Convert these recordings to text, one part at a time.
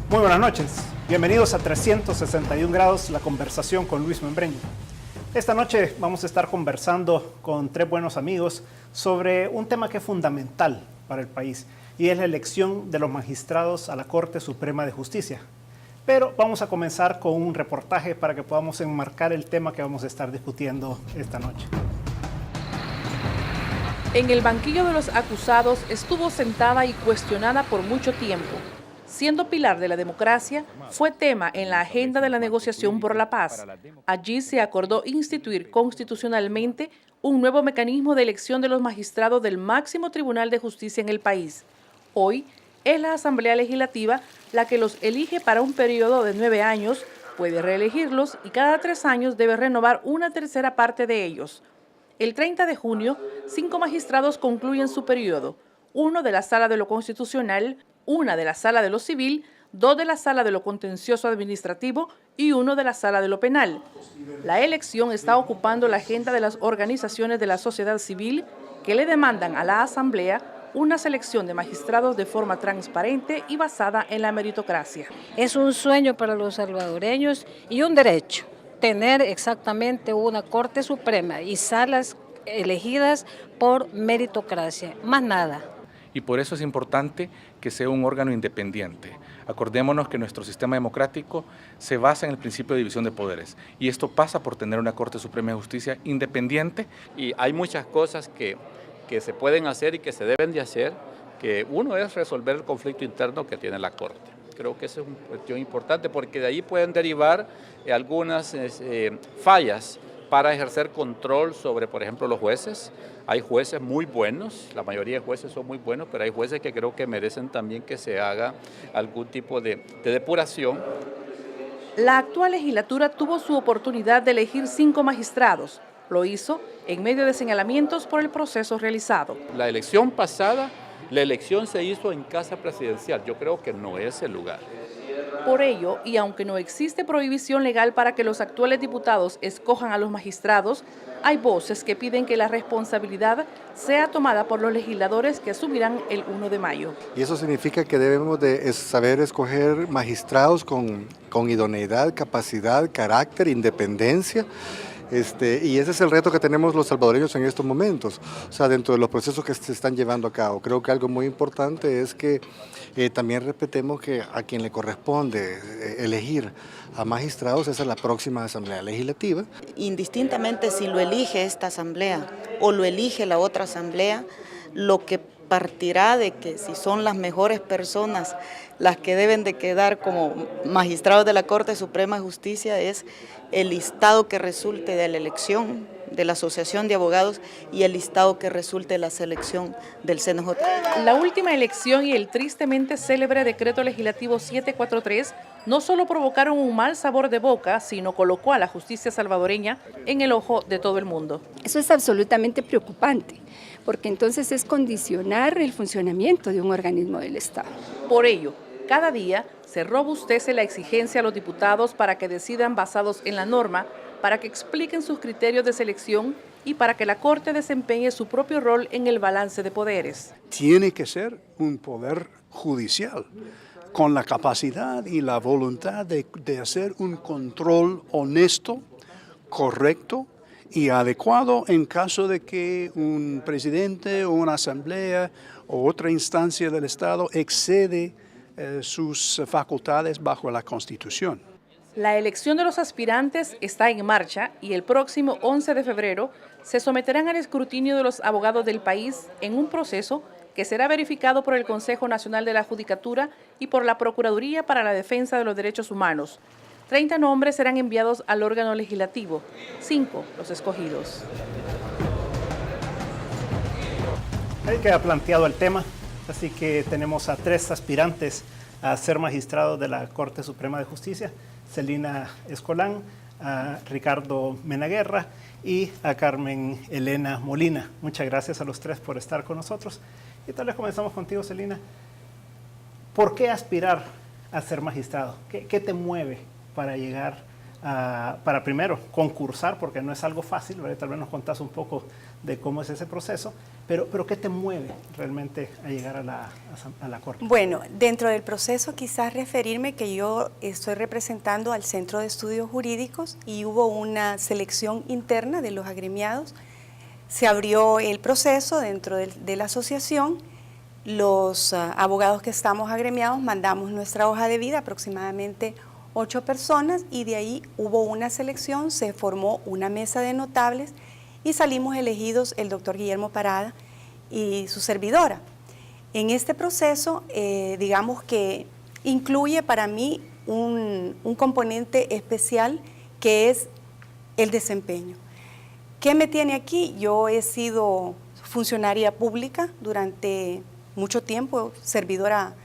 Muy buenas noches, bienvenidos a 361 grados, la conversación con Luis Membreño. Esta noche vamos a estar conversando con tres buenos amigos sobre un tema que es fundamental para el país y es la elección de los magistrados a la Corte Suprema de Justicia. Pero vamos a comenzar con un reportaje para que podamos enmarcar el tema que vamos a estar discutiendo esta noche. En el banquillo de los acusados estuvo sentada y cuestionada por mucho tiempo. Siendo pilar de la democracia, fue tema en la agenda de la negociación por la paz. Allí se acordó instituir constitucionalmente un nuevo mecanismo de elección de los magistrados del máximo tribunal de justicia en el país. Hoy es la Asamblea Legislativa la que los elige para un periodo de 9 años, puede reelegirlos y cada 3 años debe renovar una tercera parte de ellos. El 30 de junio, 5 magistrados concluyen su periodo, 1 de la Sala de lo Constitucional, 1 de la Sala de lo Civil, 2 de la Sala de lo Contencioso Administrativo y 1 de la Sala de lo Penal. La elección está ocupando la agenda de las organizaciones de la sociedad civil que le demandan a la Asamblea una selección de magistrados de forma transparente y basada en la meritocracia. Es un sueño para los salvadoreños y un derecho tener exactamente una Corte Suprema y salas elegidas por meritocracia, más nada. Y por eso es importante que sea un órgano independiente. Acordémonos que nuestro sistema democrático se basa en el principio de división de poderes y esto pasa por tener una Corte Suprema de Justicia independiente. Y hay muchas cosas que se pueden hacer y que se deben de hacer, que uno es resolver el conflicto interno que tiene la Corte. Creo que esa es una cuestión importante porque de ahí pueden derivar algunas fallas para ejercer control sobre, por ejemplo, los jueces. Hay jueces muy buenos, la mayoría de jueces son muy buenos, pero hay jueces que creo que merecen también que se haga algún tipo de depuración. La actual legislatura tuvo su oportunidad de elegir 5 magistrados. Lo hizo en medio de señalamientos por el proceso realizado. La elección pasada, la elección se hizo en Casa Presidencial. Yo creo que no es el lugar. Por ello, y aunque no existe prohibición legal para que los actuales diputados escojan a los magistrados, hay voces que piden que la responsabilidad sea tomada por los legisladores que asumirán el 1 de mayo. Y eso significa que debemos de saber escoger magistrados con idoneidad, capacidad, carácter, independencia. Y ese es el reto que tenemos los salvadoreños en estos momentos, o sea, dentro de los procesos que se están llevando a cabo. Creo que algo muy importante es que también respetemos que a quien le corresponde elegir a magistrados es a la próxima Asamblea Legislativa. Indistintamente si lo elige esta Asamblea o lo elige la otra Asamblea, lo que partirá de que si son las mejores personas las que deben de quedar como magistrados de la Corte Suprema de Justicia es el listado que resulte de la elección de la Asociación de Abogados y el listado que resulte de la selección del CNJ. La última elección y el tristemente célebre decreto legislativo 743 no solo provocaron un mal sabor de boca, sino colocó a la justicia salvadoreña en el ojo de todo el mundo. Eso es absolutamente preocupante, porque entonces es condicionar el funcionamiento de un organismo del Estado. Por ello, cada día se robustece la exigencia a los diputados para que decidan basados en la norma, para que expliquen sus criterios de selección y para que la Corte desempeñe su propio rol en el balance de poderes. Tiene que ser un poder judicial con la capacidad y la voluntad de hacer un control honesto, correcto y adecuado en caso de que un presidente o una asamblea o otra instancia del Estado excede sus facultades bajo la Constitución. La elección de los aspirantes está en marcha y el próximo 11 de febrero se someterán al escrutinio de los abogados del país en un proceso que será verificado por el Consejo Nacional de la Judicatura y por la Procuraduría para la Defensa de los Derechos Humanos. 30 nombres serán enviados al órgano legislativo, 5 los escogidos. Ahí queda planteado el tema, así que tenemos a 3 aspirantes a ser magistrados de la Corte Suprema de Justicia: Celina Escolán, a Ricardo Menaguerra y a Carmen Elena Molina. Muchas gracias a los 3 por estar con nosotros. Y tal vez comenzamos contigo, Celina. ¿Por qué aspirar a ser magistrado? ¿Qué te mueve para llegar para primero concursar, porque no es algo fácil, ¿verdad? Tal vez nos contás un poco de cómo es ese proceso, pero ¿qué te mueve realmente a llegar a la Corte? Bueno, dentro del proceso quizás referirme que yo estoy representando al Centro de Estudios Jurídicos y hubo una selección interna de los agremiados. Se abrió el proceso dentro de la asociación. Los abogados que estamos agremiados mandamos nuestra hoja de vida, aproximadamente 8 personas, y de ahí hubo una selección, se formó una mesa de notables y salimos elegidos el doctor Guillermo Parada y su servidora. En este proceso, digamos que incluye para mí un componente especial que es el desempeño. ¿Qué me tiene aquí? Yo he sido funcionaria pública durante mucho tiempo, servidora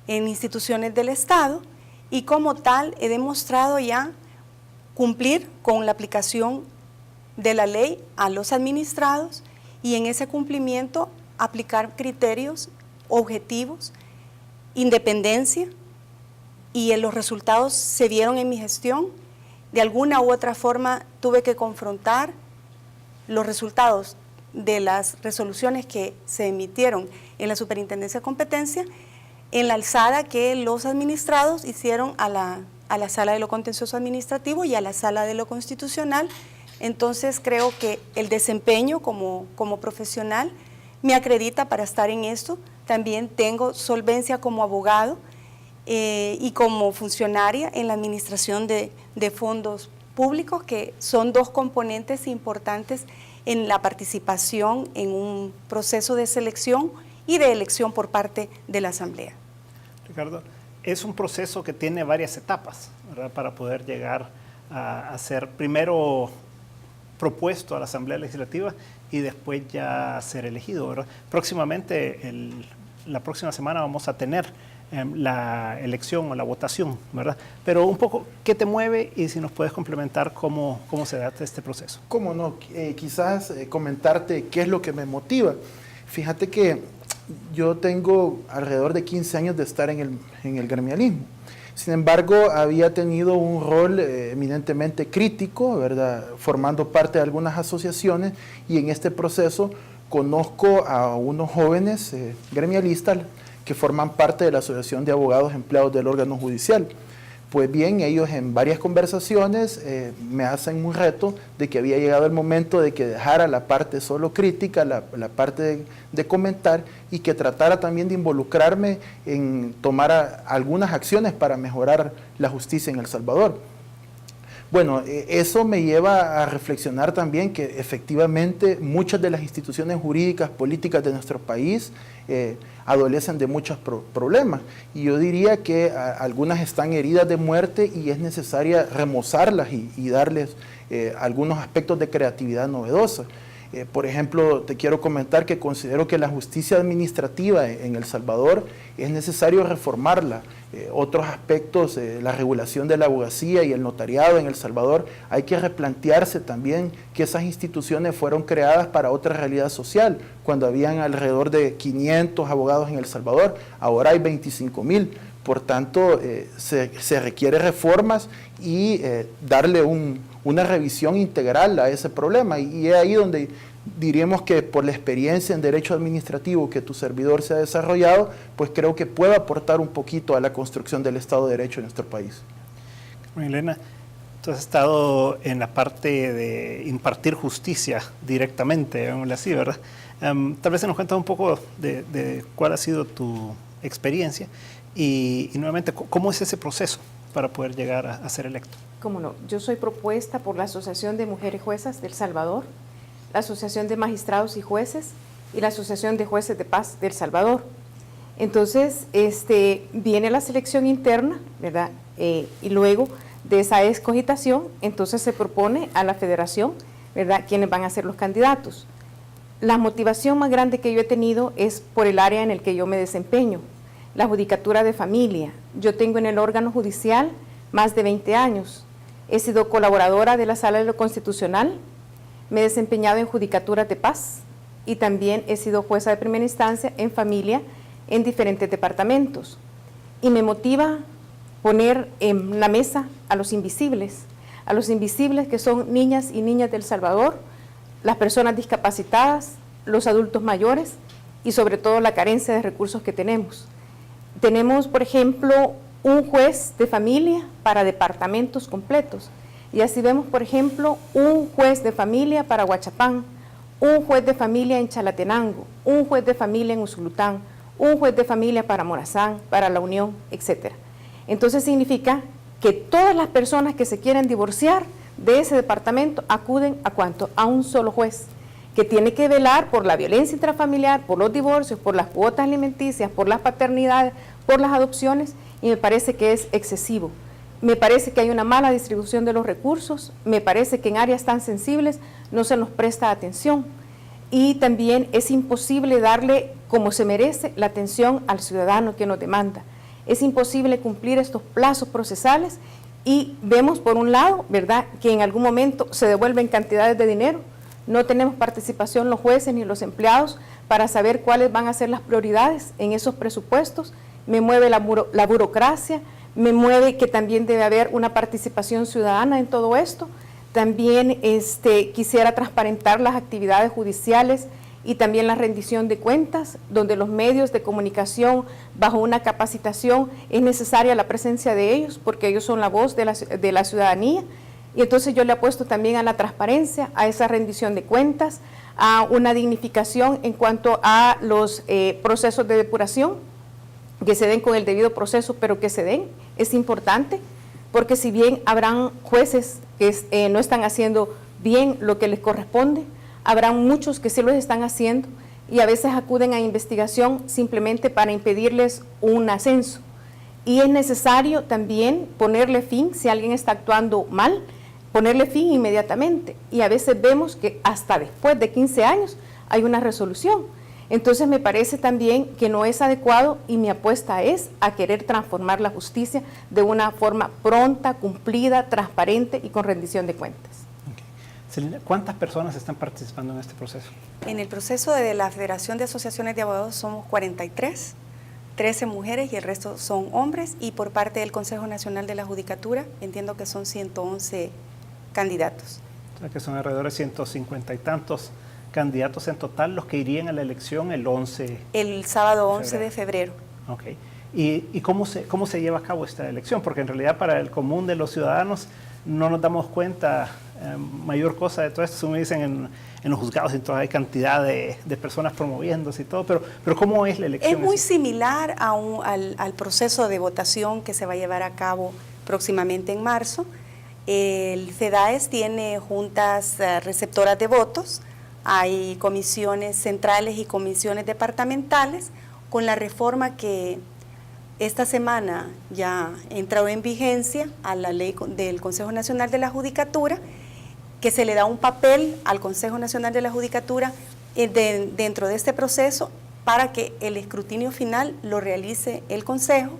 en instituciones del Estado, y como tal he demostrado ya cumplir con la aplicación de la ley a los administrados y en ese cumplimiento aplicar criterios objetivos, independencia, y los resultados se vieron en mi gestión. De alguna u otra forma tuve que confrontar los resultados de las resoluciones que se emitieron en la Superintendencia de Competencia en la alzada que los administrados hicieron a la Sala de lo Contencioso Administrativo y a la Sala de lo Constitucional. Entonces creo que el desempeño como profesional me acredita para estar en esto. También tengo solvencia como abogado y como funcionaria en la administración de fondos públicos, que son dos componentes importantes en la participación en un proceso de selección y de elección por parte de la Asamblea. Ricardo, es un proceso que tiene varias etapas, ¿verdad? Para poder llegar a ser primero propuesto a la Asamblea Legislativa y después ya ser elegido, ¿verdad? Próximamente, la próxima semana vamos a tener la elección o la votación, ¿verdad? Pero un poco, ¿qué te mueve? Y si nos puedes complementar cómo se da este proceso. Cómo no, quizás comentarte qué es lo que me motiva. Fíjate que yo tengo alrededor de 15 años de estar en el gremialismo. Sin embargo, había tenido un rol eminentemente crítico, ¿verdad? Formando parte de algunas asociaciones, y en este proceso conozco a unos jóvenes gremialistas que forman parte de la Asociación de Abogados Empleados del órgano judicial. Pues bien, ellos en varias conversaciones me hacen un reto de que había llegado el momento de que dejara la parte solo crítica, la parte de comentar, y que tratara también de involucrarme en tomar algunas acciones para mejorar la justicia en El Salvador. Bueno, eso me lleva a reflexionar también que efectivamente muchas de las instituciones jurídicas, políticas de nuestro país adolecen de muchos problemas, y yo diría que algunas están heridas de muerte y es necesaria remozarlas y darles algunos aspectos de creatividad novedosa. Por ejemplo, te quiero comentar que considero que la justicia administrativa en El Salvador es necesario reformarla. Otros aspectos, la regulación de la abogacía y el notariado en El Salvador, hay que replantearse también que esas instituciones fueron creadas para otra realidad social. Cuando habían alrededor de 500 abogados en El Salvador, ahora hay 25,000. Por tanto, se requiere reformas y darle una revisión integral a ese problema. Y es ahí donde diríamos que por la experiencia en derecho administrativo que tu servidor se ha desarrollado, pues creo que puede aportar un poquito a la construcción del Estado de Derecho en nuestro país. Elena, tú has estado en la parte de impartir justicia directamente, digámosle así, ¿verdad? Tal vez se nos cuenta un poco de cuál ha sido tu experiencia y nuevamente, ¿cómo es ese proceso para poder llegar a ser electo? Cómo no, yo soy propuesta por la Asociación de Mujeres Juezas del Salvador, la Asociación de Magistrados y Jueces y la Asociación de Jueces de Paz del Salvador. Entonces, viene la selección interna, ¿verdad? Y luego de esa escogitación, entonces se propone a la federación, ¿verdad?, quiénes van a ser los candidatos. La motivación más grande que yo he tenido es por el área en el que yo me desempeño, la judicatura de familia. Yo tengo en el órgano judicial más de 20 años. He sido colaboradora de la Sala de lo Constitucional, me he desempeñado en judicaturas de paz y también he sido jueza de primera instancia en familia en diferentes departamentos. Y me motiva poner en la mesa a los invisibles, a los invisibles, que son niñas y niñas de El Salvador, las personas discapacitadas, los adultos mayores y sobre todo la carencia de recursos que tenemos. Tenemos, por ejemplo, un juez de familia para departamentos completos. Y así vemos, por ejemplo, un juez de familia para Huachapán, un juez de familia en Chalatenango, un juez de familia en Usulután, un juez de familia para Morazán, para La Unión, etc. Entonces significa que todas las personas que se quieren divorciar de ese departamento acuden ¿a cuánto? A un solo juez, que tiene que velar por la violencia intrafamiliar, por los divorcios, por las cuotas alimenticias, por las paternidades, por las adopciones, y me parece que es excesivo. Me parece que hay una mala distribución de los recursos, me parece que en áreas tan sensibles no se nos presta atención y también es imposible darle como se merece la atención al ciudadano que nos demanda. Es imposible cumplir estos plazos procesales y vemos por un lado, ¿verdad?, que en algún momento se devuelven cantidades de dinero, no tenemos participación los jueces ni los empleados para saber cuáles van a ser las prioridades en esos presupuestos, me mueve la burocracia, me mueve que también debe haber una participación ciudadana en todo esto. También quisiera transparentar las actividades judiciales y también la rendición de cuentas, donde los medios de comunicación bajo una capacitación es necesaria la presencia de ellos, porque ellos son la voz de la ciudadanía. Y entonces yo le apuesto también a la transparencia, a esa rendición de cuentas, a una dignificación en cuanto a los procesos de depuración, que se den con el debido proceso, pero que se den, es importante, porque si bien habrán jueces que no están haciendo bien lo que les corresponde, habrán muchos que sí lo están haciendo y a veces acuden a investigación simplemente para impedirles un ascenso. Y es necesario también ponerle fin, si alguien está actuando mal, ponerle fin inmediatamente. Y a veces vemos que hasta después de 15 años hay una resolución. Entonces me parece también que no es adecuado y mi apuesta es a querer transformar la justicia de una forma pronta, cumplida, transparente y con rendición de cuentas. Okay. Celina, ¿cuántas personas están participando en este proceso? En el proceso de la Federación de Asociaciones de Abogados somos 43, 13 mujeres y el resto son hombres, y por parte del Consejo Nacional de la Judicatura entiendo que son 111 candidatos. O sea que son alrededor de 150 y tantos candidatos en total los que irían a la elección el 11 el sábado 11 de febrero. Ok. ¿Y cómo se lleva a cabo esta elección? Porque en realidad para el común de los ciudadanos no nos damos cuenta mayor cosa de todo esto. Me dicen en los juzgados entonces hay cantidad de personas promoviéndose y todo, pero ¿cómo es la elección? Es muy similar al proceso de votación que se va a llevar a cabo próximamente en marzo. El FEDAES tiene juntas receptoras de votos, hay comisiones centrales y comisiones departamentales. Con la reforma que esta semana ya entró en vigencia a la ley del Consejo Nacional de la Judicatura, que se le da un papel al Consejo Nacional de la Judicatura dentro de este proceso para que el escrutinio final lo realice el Consejo.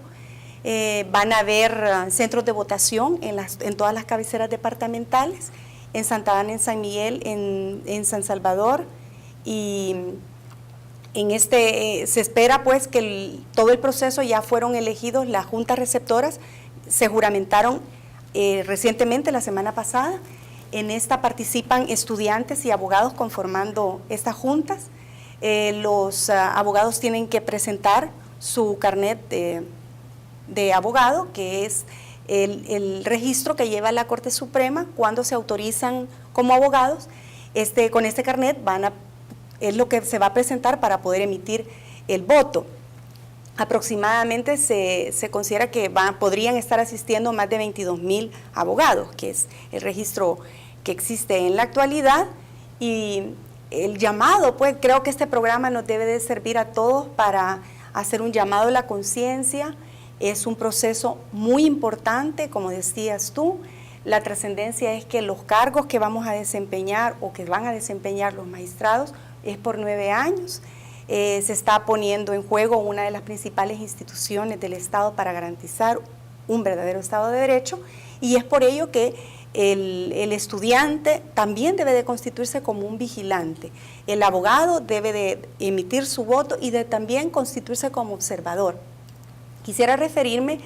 Van a haber centros de votación en todas las cabeceras departamentales, en Santa Ana, en San Miguel, en San Salvador, y se espera pues que todo el proceso ya fueron elegidos, las juntas receptoras se juramentaron recientemente, la semana pasada. En esta participan estudiantes y abogados conformando estas juntas. Los abogados tienen que presentar su carnet de abogado, que es el registro que lleva la Corte Suprema cuando se autorizan como abogados. Con este carnet es lo que se va a presentar para poder emitir el voto. Aproximadamente se considera que podrían estar asistiendo más de 22,000 abogados, que es el registro que existe en la actualidad. Y el llamado, pues creo que este programa nos debe de servir a todos para hacer un llamado a la conciencia. Es un proceso muy importante, como decías tú. La trascendencia es que los cargos que vamos a desempeñar o que van a desempeñar los magistrados es por 9 años. Se está poniendo en juego una de las principales instituciones del Estado para garantizar un verdadero Estado de Derecho, y es por ello que el estudiante también debe de constituirse como un vigilante. El abogado debe de emitir su voto y de también constituirse como observador. Quisiera referirme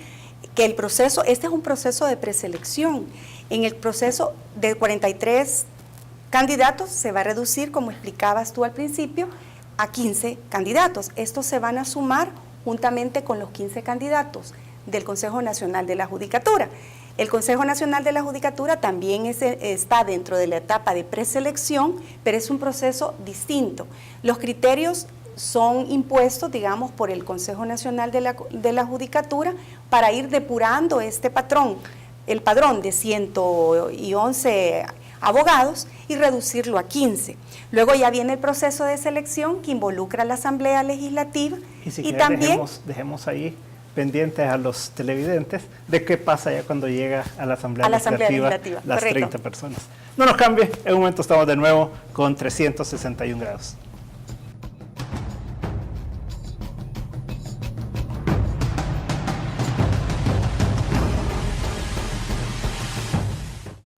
que el proceso, este es un proceso de preselección. En el proceso de 43 candidatos se va a reducir, como explicabas tú al principio, a 15 candidatos. Estos se van a sumar juntamente con los 15 candidatos del Consejo Nacional de la Judicatura. El Consejo Nacional de la Judicatura también está dentro de la etapa de preselección, pero es un proceso distinto. Los criterios son impuestos, digamos, por el Consejo Nacional de la Judicatura para ir depurando este patrón, el padrón de 111 abogados y reducirlo a 15. Luego ya viene el proceso de selección que involucra a la Asamblea Legislativa y también dejemos ahí pendientes a los televidentes de qué pasa ya cuando llega a la Asamblea Legislativa las 30 personas. No nos cambie, en un momento estamos de nuevo con 361 grados.